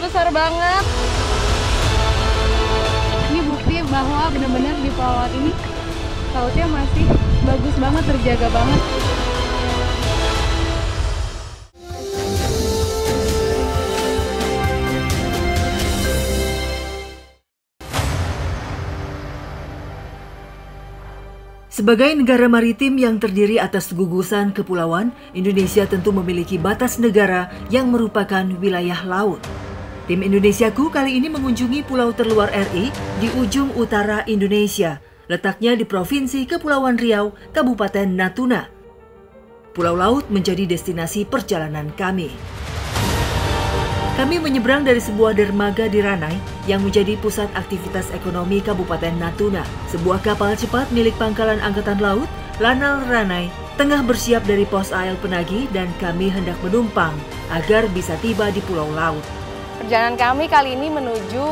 besar banget. Ini bukti bahwa benar-benar di Pulau Laut ini lautnya masih bagus banget, terjaga banget. Sebagai negara maritim yang terdiri atas gugusan kepulauan, Indonesia tentu memiliki batas negara yang merupakan wilayah laut. Tim Indonesiaku kali ini mengunjungi pulau terluar RI di ujung utara Indonesia, letaknya di Provinsi Kepulauan Riau, Kabupaten Natuna. Pulau Laut menjadi destinasi perjalanan kami. Kami menyeberang dari sebuah dermaga di Ranai yang menjadi pusat aktivitas ekonomi Kabupaten Natuna. Sebuah kapal cepat milik Pangkalan Angkatan Laut, Lanal Ranai, tengah bersiap dari pos AL Penagi dan kami hendak menumpang agar bisa tiba di Pulau Laut. Perjalanan kami kali ini menuju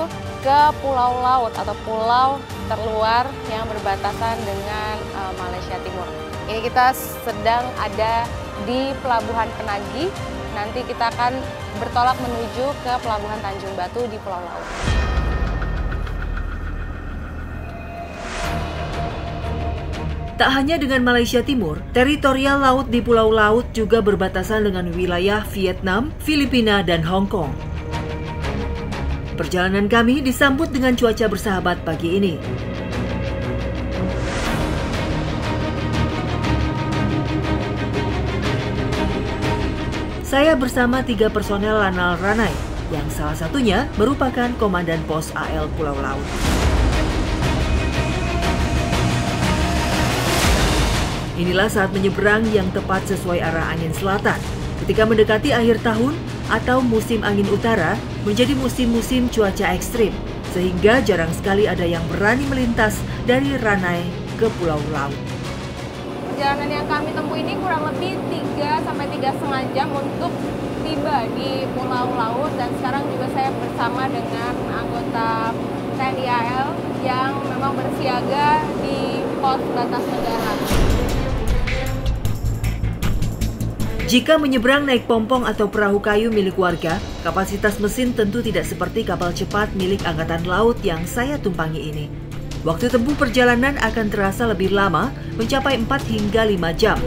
ke Pulau Laut atau pulau terluar yang berbatasan dengan Malaysia Timur. Ini kita sedang ada di Pelabuhan Penagi. Nanti kita akan bertolak menuju ke Pelabuhan Tanjung Batu di Pulau Laut. Tak hanya dengan Malaysia Timur, teritorial laut di Pulau Laut juga berbatasan dengan wilayah Vietnam, Filipina, dan Hong Kong. Perjalanan kami disambut dengan cuaca bersahabat pagi ini. Saya bersama 3 personel Lanal Ranai, yang salah satunya merupakan Komandan Pos AL Pulau Laut. Inilah saat menyeberang yang tepat sesuai arah angin selatan. Ketika mendekati akhir tahun atau musim angin utara, menjadi musim-musim cuaca ekstrim, sehingga jarang sekali ada yang berani melintas dari Ranai ke Pulau Laut. Perjalanan yang kami tempuh ini kurang lebih 3 sampai 3,5 jam untuk tiba di Pulau Laut, dan sekarang juga saya bersama dengan anggota TNI AL yang memang bersiaga di pos batas negara. Jika menyeberang naik pompong atau perahu kayu milik warga, kapasitas mesin tentu tidak seperti kapal cepat milik Angkatan Laut yang saya tumpangi ini. Waktu tempuh perjalanan akan terasa lebih lama, mencapai 4 hingga 5 jam.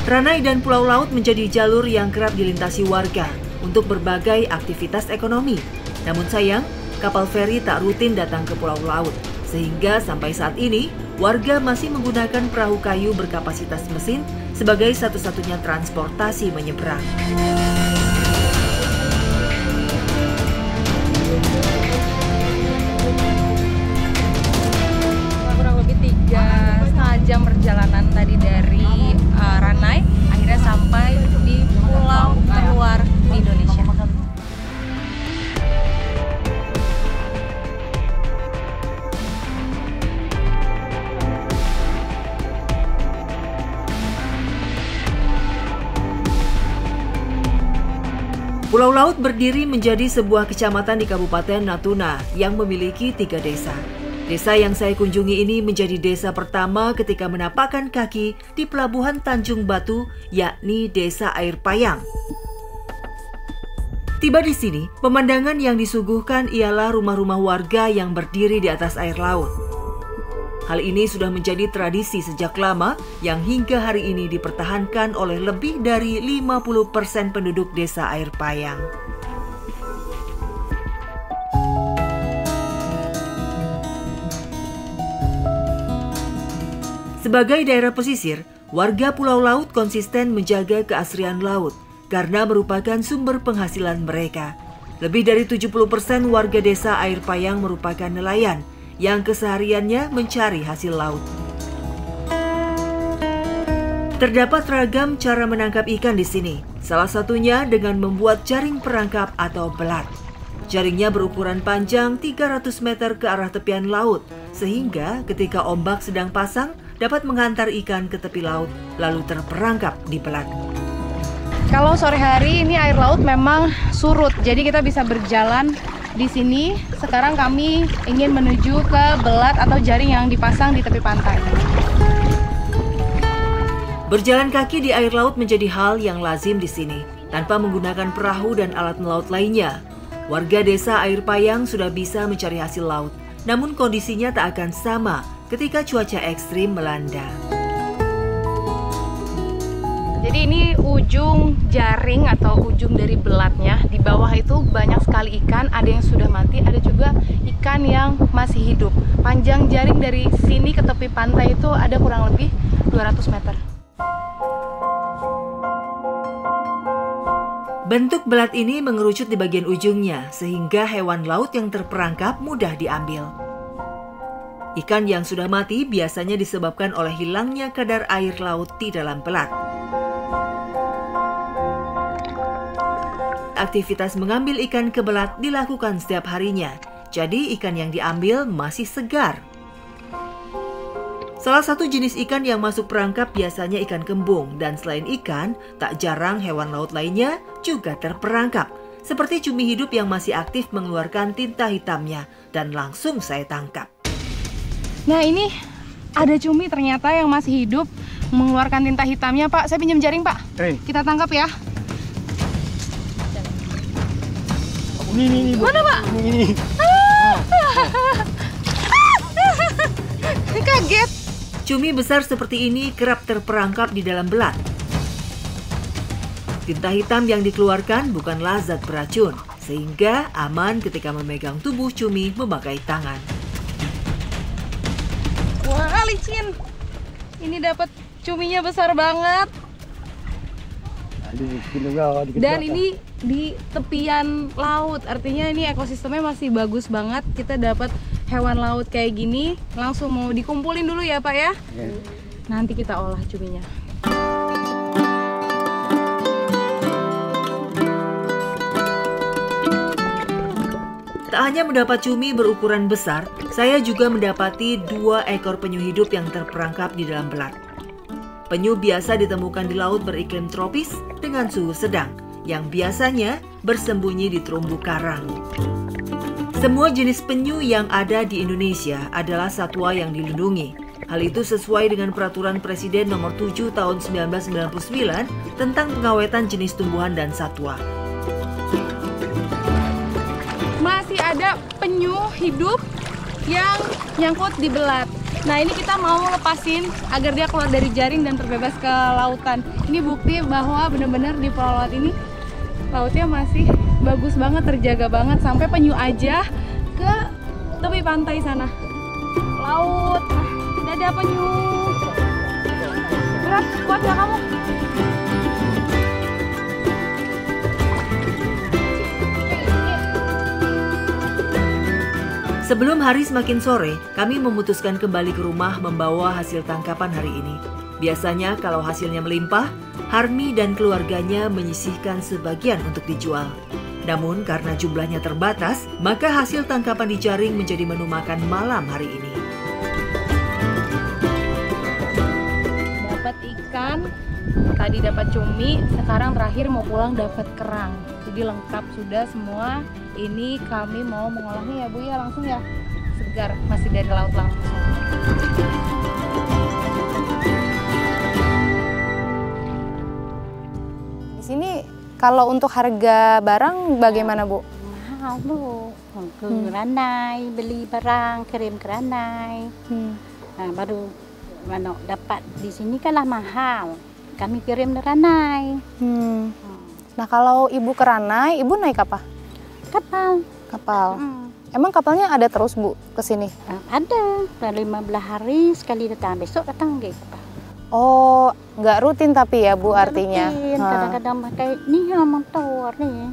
Ranai dan Pulau Laut menjadi jalur yang kerap dilintasi warga untuk berbagai aktivitas ekonomi. Namun sayang, kapal feri tak rutin datang ke Pulau Laut, sehingga sampai saat ini warga masih menggunakan perahu kayu berkapasitas mesin sebagai satu-satunya transportasi menyeberang. Jam perjalanan tadi dari Ranai, akhirnya sampai di pulau terluar di Indonesia. Pulau Laut berdiri menjadi sebuah kecamatan di Kabupaten Natuna yang memiliki 3 desa. Desa yang saya kunjungi ini menjadi desa pertama ketika menapakkan kaki di Pelabuhan Tanjung Batu, yakni Desa Air Payang. Tiba di sini, pemandangan yang disuguhkan ialah rumah-rumah warga yang berdiri di atas air laut. Hal ini sudah menjadi tradisi sejak lama yang hingga hari ini dipertahankan oleh lebih dari 50% penduduk Desa Air Payang. Sebagai daerah pesisir, warga Pulau Laut konsisten menjaga keasrian laut karena merupakan sumber penghasilan mereka. Lebih dari 70% warga Desa Air Payang merupakan nelayan yang kesehariannya mencari hasil laut. Terdapat ragam cara menangkap ikan di sini, salah satunya dengan membuat jaring perangkap atau belat. Jaringnya berukuran panjang 300 meter ke arah tepian laut, sehingga ketika ombak sedang pasang, dapat menghantar ikan ke tepi laut, lalu terperangkap di belat. Kalau sore hari ini air laut memang surut, jadi kita bisa berjalan di sini. Sekarang kami ingin menuju ke belat atau jaring yang dipasang di tepi pantai. Berjalan kaki di air laut menjadi hal yang lazim di sini. tanpa menggunakan perahu dan alat melaut lainnya. Warga desa Air Payang sudah bisa mencari hasil laut, namun kondisinya tak akan sama ketika cuaca ekstrim melanda. Jadi ini ujung jaring atau ujung dari belatnya. Di bawah itu banyak sekali ikan, ada yang sudah mati, ada juga ikan yang masih hidup. Panjang jaring dari sini ke tepi pantai itu ada kurang lebih 200 meter. Bentuk belat ini mengerucut di bagian ujungnya, sehingga hewan laut yang terperangkap mudah diambil. Ikan yang sudah mati biasanya disebabkan oleh hilangnya kadar air laut di dalam belat. Aktivitas mengambil ikan ke belat dilakukan setiap harinya, jadi ikan yang diambil masih segar. Salah satu jenis ikan yang masuk perangkap biasanya ikan kembung, dan selain ikan, tak jarang hewan laut lainnya juga terperangkap, seperti cumi hidup yang masih aktif mengeluarkan tinta hitamnya, dan langsung saya tangkap. Nah ini ada cumi ternyata yang masih hidup mengeluarkan tinta hitamnya, Pak. Saya pinjam jaring, Pak. Kita tangkap ya. Ini, mana, Pak? Ini. Ini kaget. Cumi besar seperti ini kerap terperangkap di dalam belat. Tinta hitam yang dikeluarkan bukanlah zat beracun, sehingga aman ketika memegang tubuh cumi memakai tangan. Wah, licin. Ini dapat cuminya besar banget. Dan ini di tepian laut, artinya ini ekosistemnya masih bagus banget. Kita dapat hewan laut kayak gini, langsung mau dikumpulin dulu ya Pak ya. Nanti kita olah cuminya. Tak hanya mendapat cumi berukuran besar, saya juga mendapati 2 ekor penyu hidup yang terperangkap di dalam belat. Penyu biasa ditemukan di laut beriklim tropis dengan suhu sedang, yang biasanya bersembunyi di terumbu karang. Semua jenis penyu yang ada di Indonesia adalah satwa yang dilindungi. Hal itu sesuai dengan Peraturan Presiden Nomor 7 Tahun 1999 tentang pengawetan jenis tumbuhan dan satwa. Masih ada penyu hidup yang nyangkut di belat. Nah ini kita mau lepasin agar dia keluar dari jaring dan terbebas ke lautan. Ini bukti bahwa benar-benar di Pulau Laut ini lautnya masih bagus banget, terjaga banget. Sampai penyu aja ke tepi pantai sana. Laut, dadah penyu. Berat, kuat gak kamu? Sebelum hari semakin sore, kami memutuskan kembali ke rumah membawa hasil tangkapan hari ini. Biasanya kalau hasilnya melimpah, Harmi dan keluarganya menyisihkan sebagian untuk dijual. Namun karena jumlahnya terbatas, maka hasil tangkapan di jaring menjadi menu makan malam hari ini. Dapat ikan, tadi dapat cumi, sekarang terakhir mau pulang dapat kerang. Jadi lengkap sudah semua. Ini kami mau mengolahnya ya Bu ya, langsung ya, segar, masih dari laut langsung. Di sini kalau untuk harga barang bagaimana Bu? Mahal Bu, ke Ranai beli barang, kirim ke Ranai. Nah, baru dapat di sini kalah mahal, kami kirim ke Ranai. Nah kalau Ibu ke Ranai, Ibu naik apa? Kapal. Emang kapalnya ada terus Bu ke sini? Ada, 15 hari sekali datang, besok datang lagi kapal. Oh, nggak rutin tapi ya Bu artinya? Kadang-kadang pakai nih motor nih.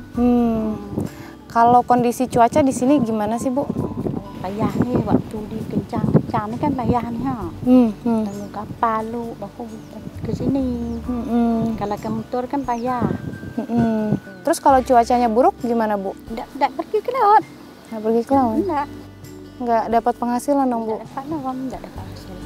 Kalau kondisi cuaca di sini gimana sih Bu? Payah nih waktu di kencang-kencang ini kan payah nih ha. Lalu kapal lu baru ke sini. Kalau ke motor kan payah. Terus kalau cuacanya buruk gimana Bu? Nggak pergi ke laut. Nggak pergi ke laut? Nggak dapat penghasilan dong Bu? Nggak dapat penghasilan.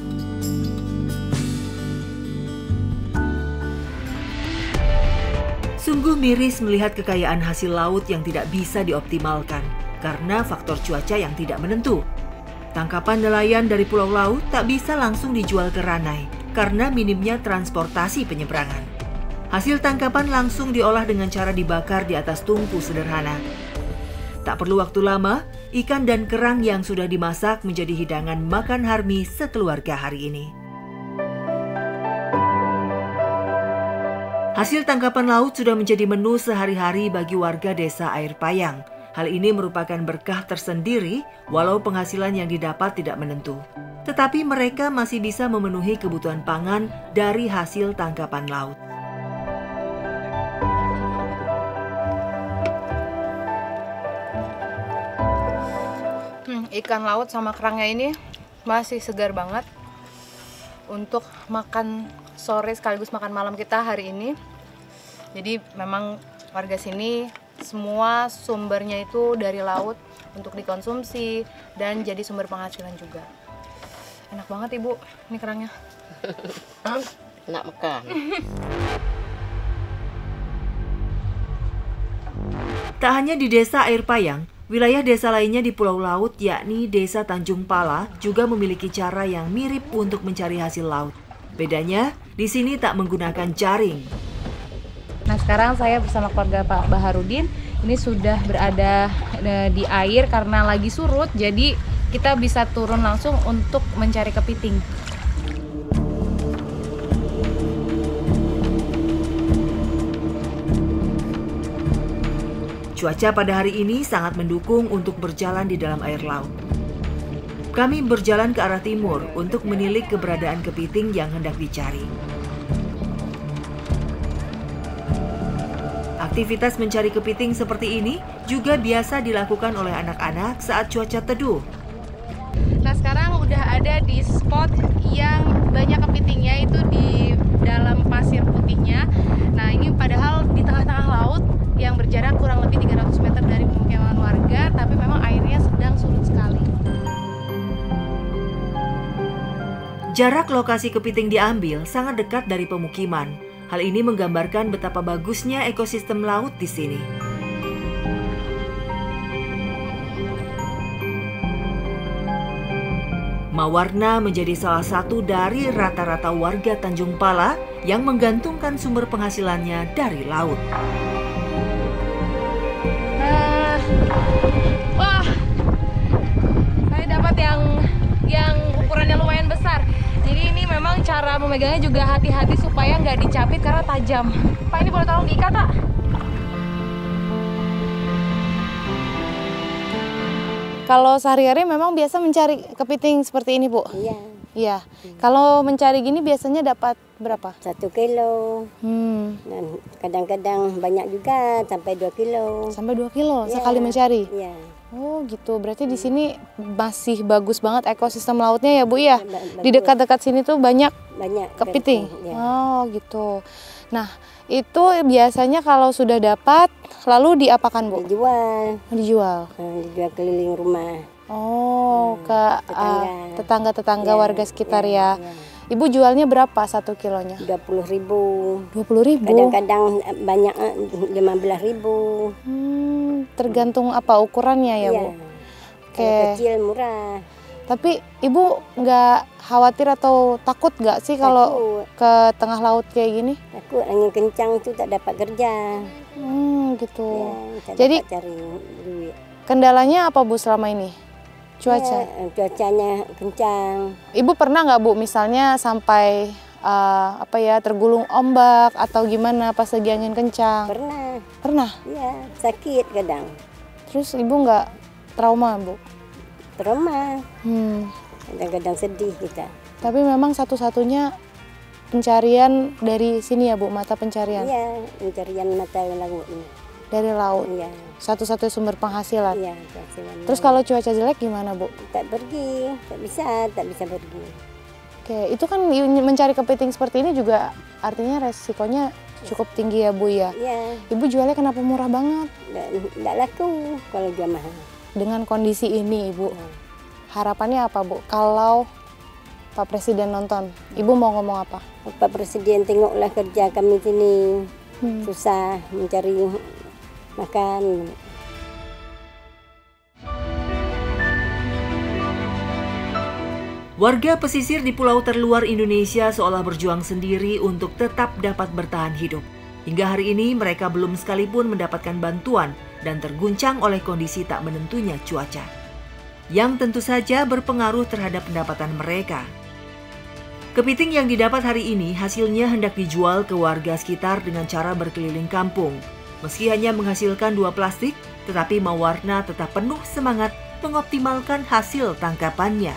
Sungguh miris melihat kekayaan hasil laut yang tidak bisa dioptimalkan karena faktor cuaca yang tidak menentu. Tangkapan nelayan dari pulau laut tak bisa langsung dijual ke Ranai karena minimnya transportasi penyeberangan. Hasil tangkapan langsung diolah dengan cara dibakar di atas tungku sederhana. Tak perlu waktu lama, ikan dan kerang yang sudah dimasak menjadi hidangan makan Harmi sekeluarga hari ini. Hasil tangkapan laut sudah menjadi menu sehari-hari bagi warga desa Air Payang. Hal ini merupakan berkah tersendiri walau penghasilan yang didapat tidak menentu. Tetapi mereka masih bisa memenuhi kebutuhan pangan dari hasil tangkapan laut. Ikan laut sama kerangnya ini masih segar banget untuk makan sore sekaligus makan malam kita hari ini. Jadi memang warga sini semua sumbernya itu dari laut untuk dikonsumsi dan jadi sumber penghasilan juga. Enak banget Ibu, ini kerangnya. Enak makan. Tak hanya di desa Air Payang, wilayah desa lainnya di Pulau Laut yakni desa Tanjung Pala juga memiliki cara yang mirip untuk mencari hasil laut. Bedanya, di sini tak menggunakan jaring. Nah sekarang saya bersama keluarga Pak Baharudin ini sudah berada di air karena lagi surut, jadi kita bisa turun langsung untuk mencari kepiting. Cuaca pada hari ini sangat mendukung untuk berjalan di dalam air laut. Kami berjalan ke arah timur untuk menilik keberadaan kepiting yang hendak dicari. Aktivitas mencari kepiting seperti ini juga biasa dilakukan oleh anak-anak saat cuaca teduh. Nah sekarang udah ada di spot yang banyak kepitingnya itu di dalam pasir putihnya. Nah ini padahal di tengah-tengah laut yang berjarak kurang lebih 300 meter dari pemukiman warga, tapi memang airnya sedang surut sekali. Jarak lokasi kepiting diambil sangat dekat dari pemukiman. Hal ini menggambarkan betapa bagusnya ekosistem laut di sini. Mawarna menjadi salah satu dari rata-rata warga Tanjung Pala yang menggantungkan sumber penghasilannya dari laut. Wah, saya dapat yang ukurannya lumayan besar. Jadi ini memang cara memegangnya juga hati-hati supaya nggak dicapit karena tajam. Pak, ini boleh tolong diikat, Pak? Kalau sehari-hari memang biasa mencari kepiting seperti ini, Bu? Iya. Iya. Kalau mencari gini biasanya dapat berapa? 1 kilo. Dan kadang-kadang banyak juga sampai 2 kilo. Sampai 2 kilo Iya. sekali mencari? Iya. Oh gitu, berarti di sini masih bagus banget ekosistem lautnya ya Bu ya? Bagus. Di dekat-dekat sini tuh banyak kepiting? Ya. Oh gitu. Nah itu biasanya kalau sudah dapat lalu diapakan Bu? Dijual. Dijual? Dijual keliling rumah. Oh ke tetangga-tetangga Ya, warga sekitar ya. ya. Ibu jualnya berapa 1 kilonya? 20.000. 20.000? Kadang-kadang banyak 15.000. Tergantung apa ukurannya ya Bu? Kalau kecil murah. Tapi Ibu nggak khawatir atau takut nggak sih kalau ke tengah laut kayak gini? Takut angin kencang itu tak dapat kerja. Gitu. Ya, jadi dapat cari duit. Kendalanya apa Bu selama ini? Cuaca? Ya, cuacanya kencang. Ibu pernah nggak Bu misalnya sampai tergulung ombak atau gimana pas lagi angin kencang? Pernah. Pernah? Iya, sakit kadang. Terus Ibu nggak trauma Bu? Trauma. Kadang-kadang sedih kita. Tapi memang satu-satunya pencarian dari sini ya Bu, mata pencarian? Iya, pencarian mata laut ini. Dari laut? Iya. Satu-satunya sumber penghasilan? Iya, penghasilan. Terus kalau cuaca jelek gimana Bu? Tak pergi, tak bisa pergi. Oke, itu kan mencari kepiting seperti ini juga artinya resikonya cukup tinggi ya Bu ya? Iya. Ibu jualnya kenapa murah banget? Nggak laku kalau jual mahal. Dengan kondisi ini Ibu, harapannya apa Bu? Kalau Pak Presiden nonton, Ibu mau ngomong apa? Pak Presiden tengoklah kerja kami sini. Susah mencari makan. Warga pesisir di pulau terluar Indonesia seolah berjuang sendiri untuk tetap dapat bertahan hidup. Hingga hari ini mereka belum sekalipun mendapatkan bantuan dan terguncang oleh kondisi tak menentunya cuaca, yang tentu saja berpengaruh terhadap pendapatan mereka. Kepiting yang didapat hari ini hasilnya hendak dijual ke warga sekitar dengan cara berkeliling kampung. Meski hanya menghasilkan 2 plastik, tetapi Mawarna tetap penuh semangat mengoptimalkan hasil tangkapannya.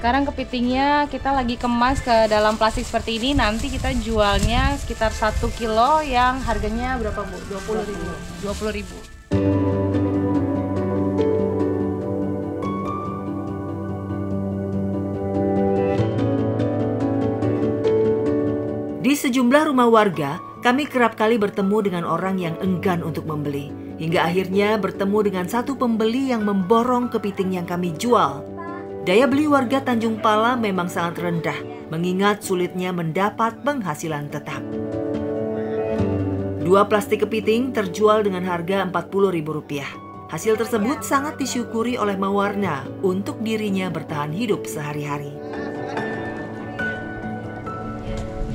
Sekarang kepitingnya kita lagi kemas ke dalam plastik seperti ini. Nanti kita jualnya sekitar 1 kilo yang harganya berapa Bu? 20.000. 20.000. Di sejumlah rumah warga, kami kerap kali bertemu dengan orang yang enggan untuk membeli. Hingga akhirnya bertemu dengan satu pembeli yang memborong kepiting yang kami jual. Daya beli warga Tanjung Pala memang sangat rendah, mengingat sulitnya mendapat penghasilan tetap. 2 plastik kepiting terjual dengan harga Rp40.000. Hasil tersebut sangat disyukuri oleh Mawarna untuk dirinya bertahan hidup sehari-hari.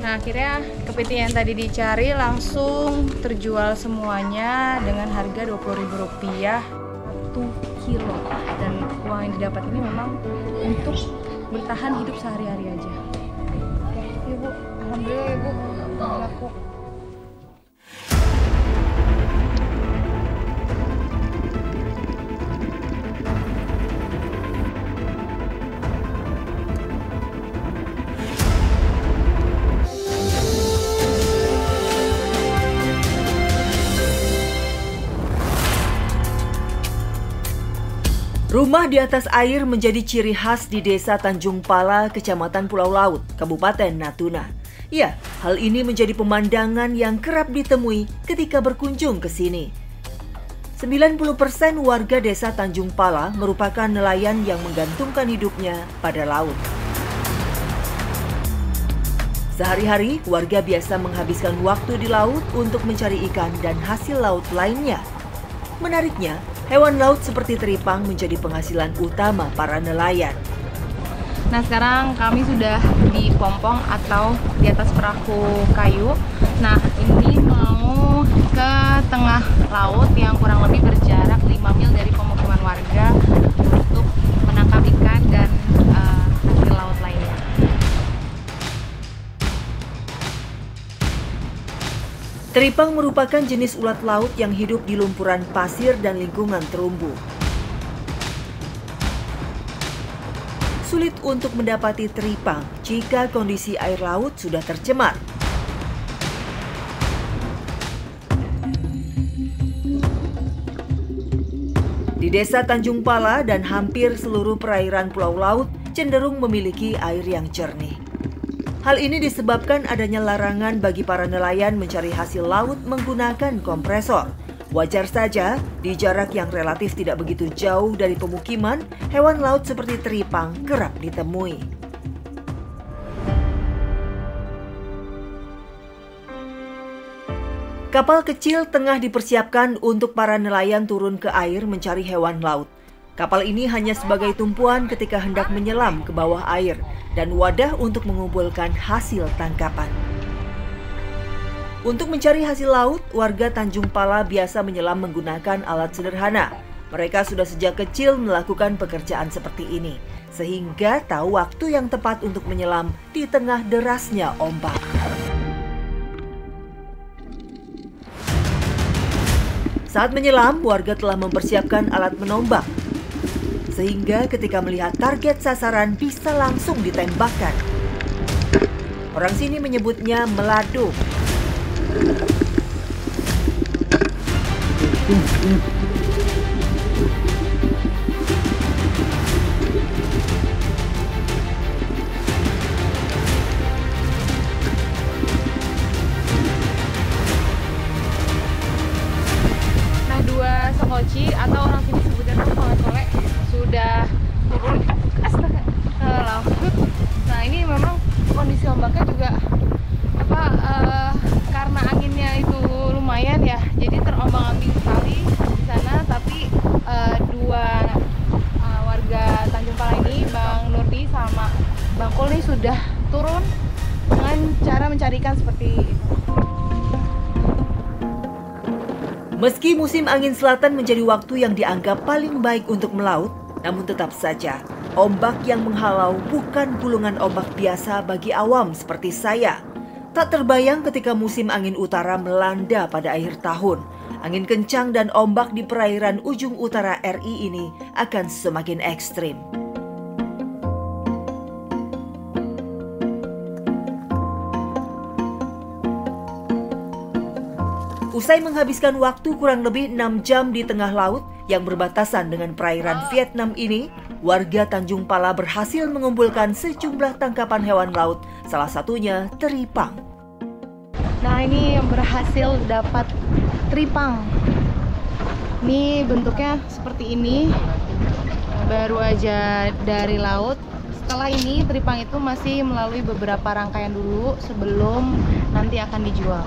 Nah, akhirnya kepiting yang tadi dicari langsung terjual semuanya dengan harga Rp20.000 1 kilo. Dan uang yang didapat ini memang untuk bertahan hidup sehari-hari aja. Ibu, alhamdulillah Ibu, laku. Rumah di atas air menjadi ciri khas di Desa Tanjung Pala, Kecamatan Pulau Laut, Kabupaten Natuna. Ya, hal ini menjadi pemandangan yang kerap ditemui ketika berkunjung ke sini. 90% warga Desa Tanjung Pala merupakan nelayan yang menggantungkan hidupnya pada laut. Sehari-hari, warga biasa menghabiskan waktu di laut untuk mencari ikan dan hasil laut lainnya. Menariknya, hewan laut seperti teripang menjadi penghasilan utama para nelayan. Nah, sekarang kami sudah di pompong atau di atas perahu kayu. Nah, ini mau ke tengah laut yang kurang lebih berjarak 5 mil dari pemukiman warga untuk menangkap ikan dan hasil laut lainnya. Teripang merupakan jenis ulat laut yang hidup di lumpuran pasir dan lingkungan terumbu. Sulit untuk mendapati teripang jika kondisi air laut sudah tercemar. Di Desa Tanjung Pala dan hampir seluruh perairan Pulau Laut cenderung memiliki air yang jernih. Hal ini disebabkan adanya larangan bagi para nelayan mencari hasil laut menggunakan kompresor. Wajar saja, di jarak yang relatif tidak begitu jauh dari pemukiman, hewan laut seperti teripang kerap ditemui. Kapal kecil tengah dipersiapkan untuk para nelayan turun ke air mencari hewan laut. Kapal ini hanya sebagai tumpuan ketika hendak menyelam ke bawah air dan wadah untuk mengumpulkan hasil tangkapan. Untuk mencari hasil laut, warga Tanjung Pala biasa menyelam menggunakan alat sederhana. Mereka sudah sejak kecil melakukan pekerjaan seperti ini, sehingga tahu waktu yang tepat untuk menyelam di tengah derasnya ombak. Saat menyelam, warga telah mempersiapkan alat menombak, sehingga ketika melihat target sasaran bisa langsung ditembakkan. Orang sini menyebutnya melado. Nah, 2 sekoci atau orang sini sebutnya kole-kole sudah turun ke laut. Nah, ini memang kondisi ombaknya juga karena anginnya itu lumayan ya, jadi terombang-ambing sekali di sana. Tapi 2 warga Tanjung Pala ini, Bang Nurdi sama Bang Kul ini sudah turun dengan cara mencari ikan seperti itu. Meski musim angin selatan menjadi waktu yang dianggap paling baik untuk melaut, namun tetap saja ombak yang menghalau bukan gulungan ombak biasa bagi awam seperti saya. Tak terbayang ketika musim angin utara melanda pada akhir tahun, angin kencang dan ombak di perairan ujung utara RI ini akan semakin ekstrim. Usai menghabiskan waktu kurang lebih 6 jam di tengah laut yang berbatasan dengan perairan Vietnam ini, warga Tanjung Pala berhasil mengumpulkan sejumlah tangkapan hewan laut, salah satunya teripang. Nah, ini berhasil dapat teripang. Ini bentuknya seperti ini, baru aja dari laut. Setelah ini teripang itu masih melalui beberapa rangkaian dulu sebelum nanti akan dijual.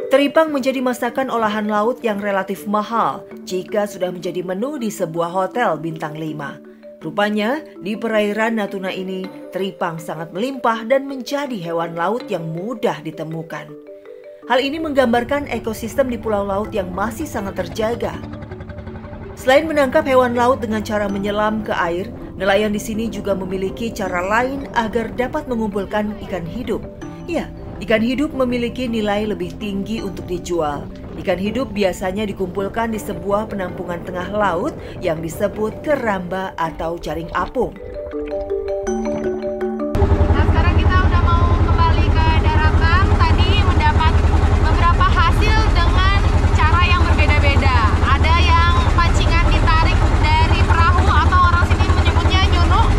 Teripang menjadi masakan olahan laut yang relatif mahal jika sudah menjadi menu di sebuah hotel bintang 5. Rupanya, di perairan Natuna ini, teripang sangat melimpah dan menjadi hewan laut yang mudah ditemukan. Hal ini menggambarkan ekosistem di pulau laut yang masih sangat terjaga. Selain menangkap hewan laut dengan cara menyelam ke air, nelayan di sini juga memiliki cara lain agar dapat mengumpulkan ikan hidup. Ya, ikan hidup memiliki nilai lebih tinggi untuk dijual. Ikan hidup biasanya dikumpulkan di sebuah penampungan tengah laut yang disebut keramba atau jaring apung. Nah, sekarang kita udah mau kembali ke daratan. Tadi mendapat beberapa hasil dengan cara yang berbeda-beda. Ada yang pancingan ditarik dari perahu atau orang sini menyebutnya nyunuk.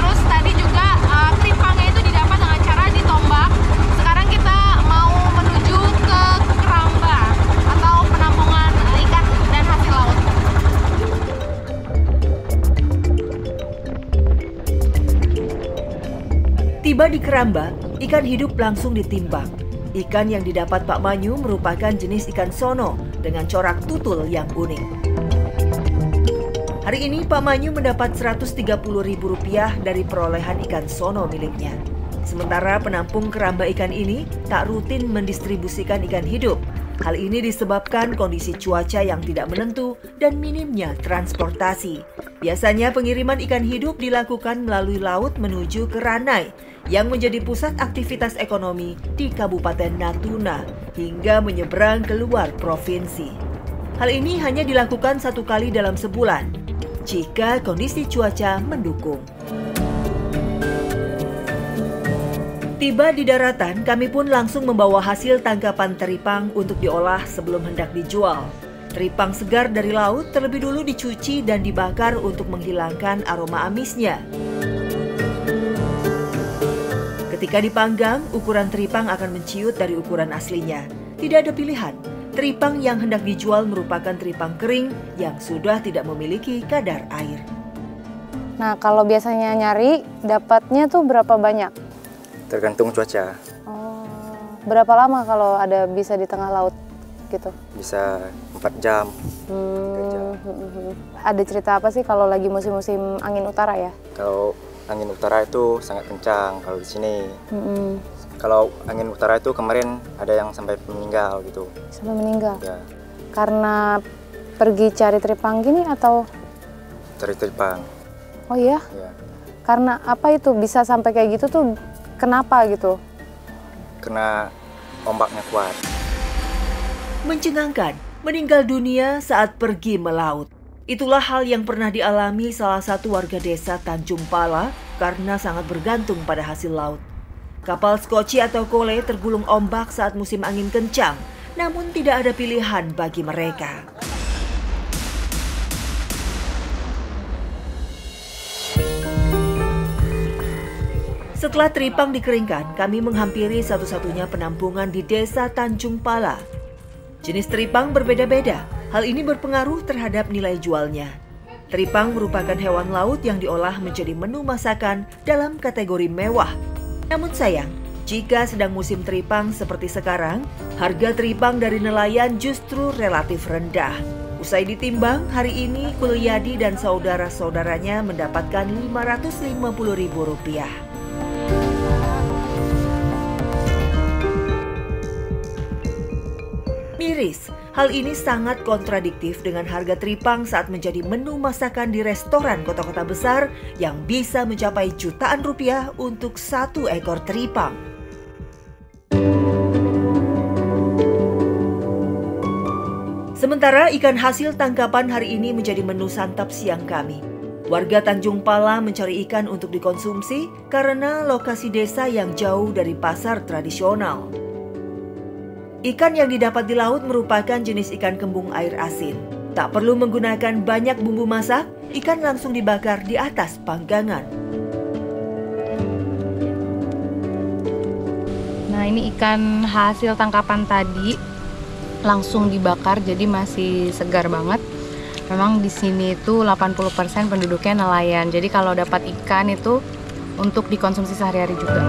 Terus tadi juga teripangnya itu didapat dengan cara ditombak. Sekarang kita mau menuju ke keramba atau penampungan ikan dan hasil laut. Tiba di keramba, ikan hidup langsung ditimbang. Ikan yang didapat Pak Manyu merupakan jenis ikan sono dengan corak tutul yang unik. Hari ini Pak Manyu mendapat Rp130.000 dari perolehan ikan sono miliknya. Sementara penampung keramba ikan ini tak rutin mendistribusikan ikan hidup. Hal ini disebabkan kondisi cuaca yang tidak menentu dan minimnya transportasi. Biasanya pengiriman ikan hidup dilakukan melalui laut menuju ke Ranai, yang menjadi pusat aktivitas ekonomi di Kabupaten Natuna hingga menyeberang keluar provinsi. Hal ini hanya dilakukan 1 kali dalam sebulan, jika kondisi cuaca mendukung. Tiba di daratan, kami pun langsung membawa hasil tangkapan teripang untuk diolah sebelum hendak dijual. Teripang segar dari laut terlebih dulu dicuci dan dibakar untuk menghilangkan aroma amisnya. Ketika dipanggang, ukuran teripang akan menciut dari ukuran aslinya. Tidak ada pilihan. Teripang yang hendak dijual merupakan teripang kering yang sudah tidak memiliki kadar air. Nah, kalau biasanya nyari, dapatnya tuh berapa banyak? Tergantung cuaca. Oh, berapa lama kalau ada bisa di tengah laut gitu? Bisa 4 jam. 3 jam. Ada cerita apa sih kalau lagi musim-musim angin utara ya? Kalau angin utara itu sangat kencang kalau di sini. Kalau angin utara itu kemarin ada yang sampai meninggal gitu. Sampai meninggal? Ya. Karena pergi cari teripang gini atau? Cari teripang. Oh iya? Ya. Karena apa itu bisa sampai kayak gitu tuh? Kenapa gitu? Karena ombaknya kuat. Mencengangkan, meninggal dunia saat pergi melaut. Itulah hal yang pernah dialami salah satu warga desa Tanjung Pala karena sangat bergantung pada hasil laut. Kapal skoci atau kole tergulung ombak saat musim angin kencang, namun tidak ada pilihan bagi mereka. Setelah teripang dikeringkan, kami menghampiri satu-satunya penampungan di desa Tanjung Pala. Jenis teripang berbeda-beda, hal ini berpengaruh terhadap nilai jualnya. Teripang merupakan hewan laut yang diolah menjadi menu masakan dalam kategori mewah. Namun sayang, jika sedang musim teripang seperti sekarang, harga teripang dari nelayan justru relatif rendah. Usai ditimbang, hari ini Kuliadi dan saudara-saudaranya mendapatkan Rp550.000. miris. Hal ini sangat kontradiktif dengan harga teripang saat menjadi menu masakan di restoran kota-kota besar yang bisa mencapai jutaan rupiah untuk 1 ekor teripang. Sementara ikan hasil tangkapan hari ini menjadi menu santap siang kami. Warga Tanjung Pala mencari ikan untuk dikonsumsi karena lokasi desa yang jauh dari pasar tradisional. Ikan yang didapat di laut merupakan jenis ikan kembung air asin. Tak perlu menggunakan banyak bumbu masak, ikan langsung dibakar di atas panggangan. Nah, ini ikan hasil tangkapan tadi langsung dibakar, jadi masih segar banget. Memang di sini itu 80% penduduknya nelayan. Jadi kalau dapat ikan itu untuk dikonsumsi sehari-hari juga.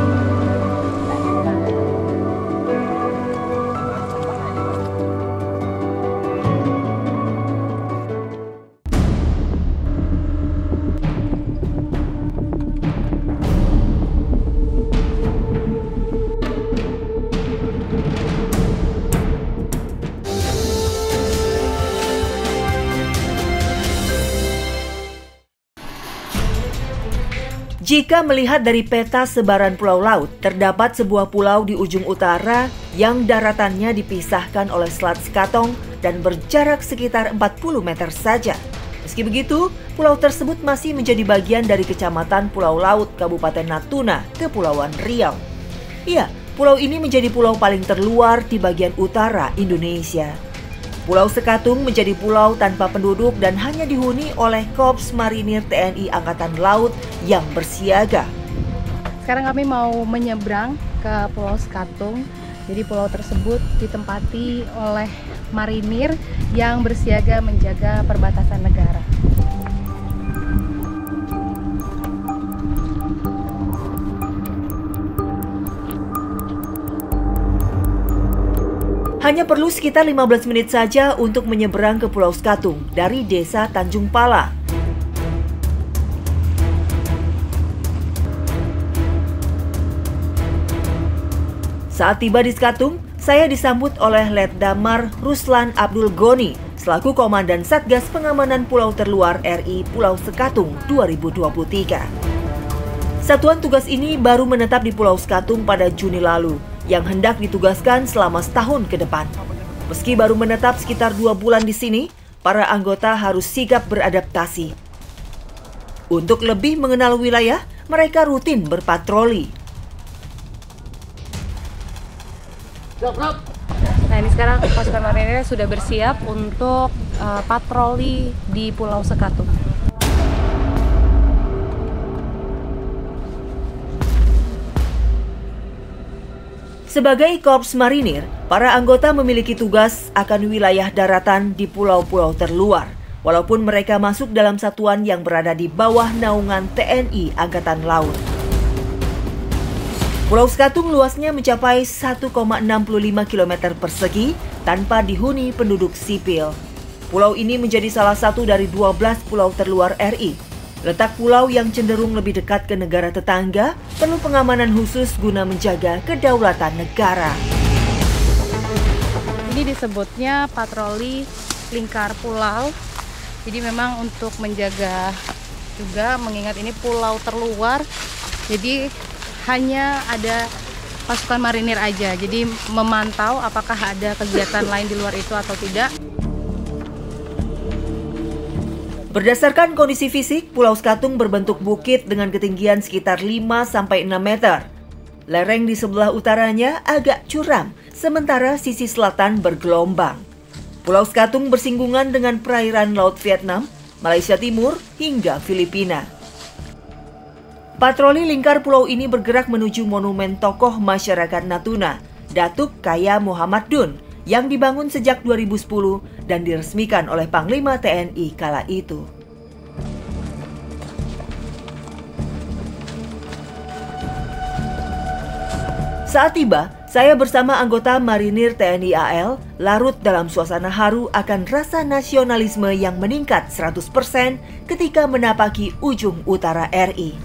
Jika melihat dari peta sebaran pulau laut, terdapat sebuah pulau di ujung utara yang daratannya dipisahkan oleh Selat Sekatong dan berjarak sekitar 40 meter saja. Meski begitu, pulau tersebut masih menjadi bagian dari Kecamatan Pulau Laut, Kabupaten Natuna, Kepulauan Riau. Iya, pulau ini menjadi pulau paling terluar di bagian utara Indonesia. Pulau Sekatung menjadi pulau tanpa penduduk dan hanya dihuni oleh Korps Marinir TNI Angkatan Laut yang bersiaga. Sekarang kami mau menyeberang ke Pulau Sekatung. Jadi pulau tersebut ditempati oleh marinir yang bersiaga menjaga perbatasan negara. Hanya perlu sekitar 15 menit saja untuk menyeberang ke Pulau Sekatung dari Desa Tanjung Pala. Saat tiba di Sekatung, saya disambut oleh Letdamar Ruslan Abdul Goni selaku Komandan Satgas Pengamanan Pulau Terluar RI Pulau Sekatung 2023. Satuan tugas ini baru menetap di Pulau Sekatung pada Juni lalu, yang hendak ditugaskan selama setahun ke depan. Meski baru menetap sekitar 2 bulan di sini, para anggota harus sigap beradaptasi. Untuk lebih mengenal wilayah, mereka rutin berpatroli. Nah, ini sekarang pasukan marinir sudah bersiap untuk patroli di Pulau Sekatung. Sebagai Korps Marinir, para anggota memiliki tugas akan wilayah daratan di pulau-pulau terluar, walaupun mereka masuk dalam satuan yang berada di bawah naungan TNI Angkatan Laut. Pulau Sekatung luasnya mencapai 1,65 km persegi tanpa dihuni penduduk sipil. Pulau ini menjadi salah satu dari 12 pulau terluar RI. Letak pulau yang cenderung lebih dekat ke negara tetangga perlu pengamanan khusus guna menjaga kedaulatan negara. Ini disebutnya patroli lingkar pulau. Jadi memang untuk menjaga juga, mengingat ini pulau terluar, jadi hanya ada pasukan marinir aja. Jadi memantau apakah ada kegiatan lain di luar itu atau tidak. Berdasarkan kondisi fisik, Pulau Sekatung berbentuk bukit dengan ketinggian sekitar 5-6 meter. Lereng di sebelah utaranya agak curam, sementara sisi selatan bergelombang. Pulau Sekatung bersinggungan dengan perairan Laut Vietnam, Malaysia Timur, hingga Filipina. Patroli lingkar pulau ini bergerak menuju monumen tokoh masyarakat Natuna, Datuk Kaya Muhammad Dun, yang dibangun sejak 2010 dan diresmikan oleh Panglima TNI kala itu. Saat tiba, saya bersama anggota Marinir TNI AL larut dalam suasana haru akan rasa nasionalisme yang meningkat 100% ketika menapaki ujung utara RI.